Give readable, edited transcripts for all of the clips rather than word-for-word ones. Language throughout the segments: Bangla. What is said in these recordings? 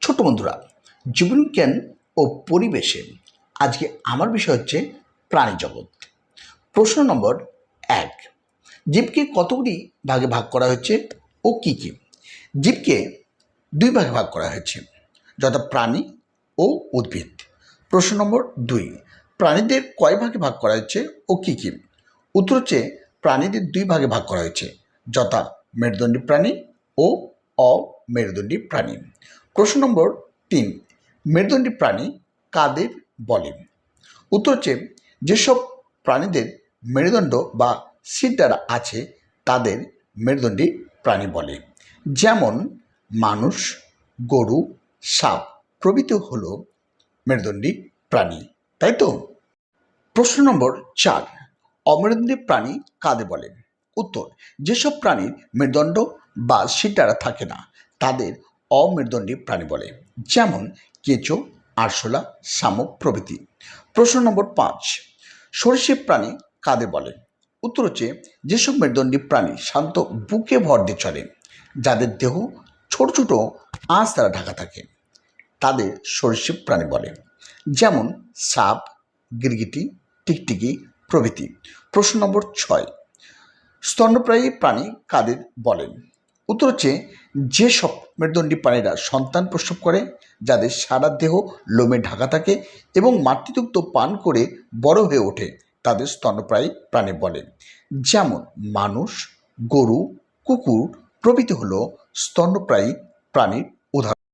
ছোট বন্ধুরা, জীবনবিজ্ঞান ও পরিবেশে আজকে আমার বিষয় হচ্ছে প্রাণী জগৎ। প্রশ্ন নম্বর 1, জীবকে কতগুলি ভাগে ভাগ করা হয়েছে ও কি কি? জীবকে দুই ভাগে ভাগ করা হয়েছে, যথা প্রাণী ও উদ্ভিদ। প্রশ্ন নম্বর 2, প্রাণীদের কয় ভাগে ভাগ করা হয়েছে ও কি কি? উত্তর হচ্ছে প্রাণীদের দুই ভাগে ভাগ করা হয়েছে, যথা মেরুদণ্ডী প্রাণী ও অমেরুদণ্ডী প্রাণী। প্রশ্ন নম্বর 3, মেরুদণ্ডী প্রাণী কাদের বলে? উত্তর হচ্ছে যেসব প্রাণীদের মেরুদণ্ড বা সিদ্ধারা আছে তাদের মেরুদণ্ডী প্রাণী বলে, যেমন মানুষ, গরু, সাপ প্রভৃতি হলো মেরুদণ্ডী প্রাণী, তাই তো? প্রশ্ন নম্বর 4, অমেরুদণ্ডী প্রাণী কাদের বলে? উত্তর, যেসব প্রাণীর মেরুদণ্ড বা সিদ্ধারা থাকে না তাদের অমেরুদণ্ডী প্রাণী বলে, যেমন কেঁচো, আরশোলা, শামুক প্রভৃতি। প্রশ্ন নম্বর 5, সরীসৃপ প্রাণী কাদের বলে? উত্তর হচ্ছে যেসব মেরুদণ্ডী প্রাণী শান্ত বুকে ভর দিয়ে চলে, যাদের দেহ ছোট ছোট আঁশ দ্বারা ঢাকা থাকে, তাদের সরীসৃপ প্রাণী বলে, যেমন সাপ, গিরগিটি, টিকটিকি প্রভৃতি। প্রশ্ন নম্বর 6, স্তন্যপ্রায়ী প্রাণী কাদের বলেন? উত্তর হচ্ছে যেসব মেরুদণ্ডী প্রাণীরা সন্তান প্রসব করে, যাদের সারা দেহ লোমে ঢাকা থাকে এবং মাতৃদুগ্ধ পান করে বড় হয়ে ওঠে, তাদের স্তন্যপ্রায়ী প্রাণী বলে, যেমন মানুষ, গরু, কুকুর প্রভৃতি হলো স্তন্যপ্রায়ী প্রাণীর উদাহরণ।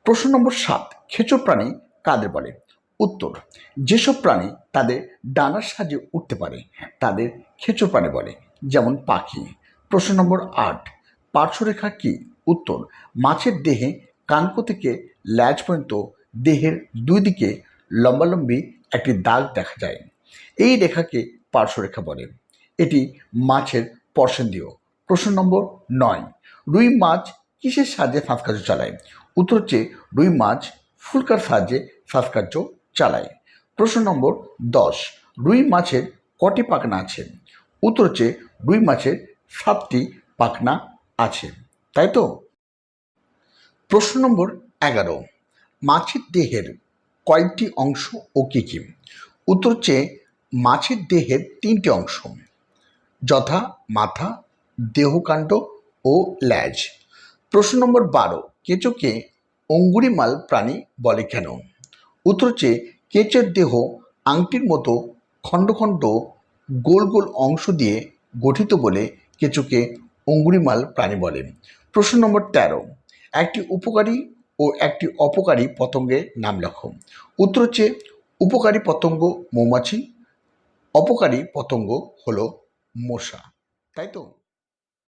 প্রশ্ন নম্বর 7, খেচর প্রাণী কাদের বলে? উত্তর, যেসব প্রাণী তাদের ডানার সাহায্যে উঠতে পারে তাদের খেচর প্রাণী বলে, যেমন পাখি। প্রশ্ন নম্বর 8, পার্শ্বরেখা কি? উত্তর, মাছের দেহে কানকো থেকে ল্যাজ পর্যন্ত দেহের দুই দিকে লম্বালম্বি একটি দাগ দেখা যায়, এই রেখাকে পার্শ্বরেখা বলে, এটি মাছের স্পর্শেন্দ্রিয়। প্রশ্ন নম্বর 9, রুই মাছ কিসের সাহায্যে শ্বাসকার্য চালায়? উত্তর হচ্ছে রুই মাছ ফুলকার সাহায্যে শ্বাসকার্য চালায়। প্রশ্ন নম্বর 10, রুই মাছের কটি পাখনা আছে? উত্তর হচ্ছে রুই মাছের 7টি পাখনা আছে, তাই তো? প্রশ্ন নম্বর 11, মাছের দেহের কয়েকটি অংশ ও কী কী? উত্তর হচ্ছে মাছের দেহের 3টি অংশ, যথা মাথা, দেহকাণ্ড ও ল্যাজ। প্রশ্ন নম্বর 12, কেঁচোকে অঙ্গুরিমাল প্রাণী বলে কেন? উত্তর হচ্ছে কেঁচোর দেহ আংটির মতো খণ্ড খণ্ড গোল গোল অংশ দিয়ে গঠিত বলে কেঁচোকে অঙ্গুরিমাল প্রাণী বলে। প্রশ্ন নম্বর 13, একটি উপকারী ও একটি অপকারী পতঙ্গের নাম লেখো। উত্তর হচ্ছে উপকারী পতঙ্গ মৌমাছি, অপকারী পতঙ্গ হলো মশা, তাই তো?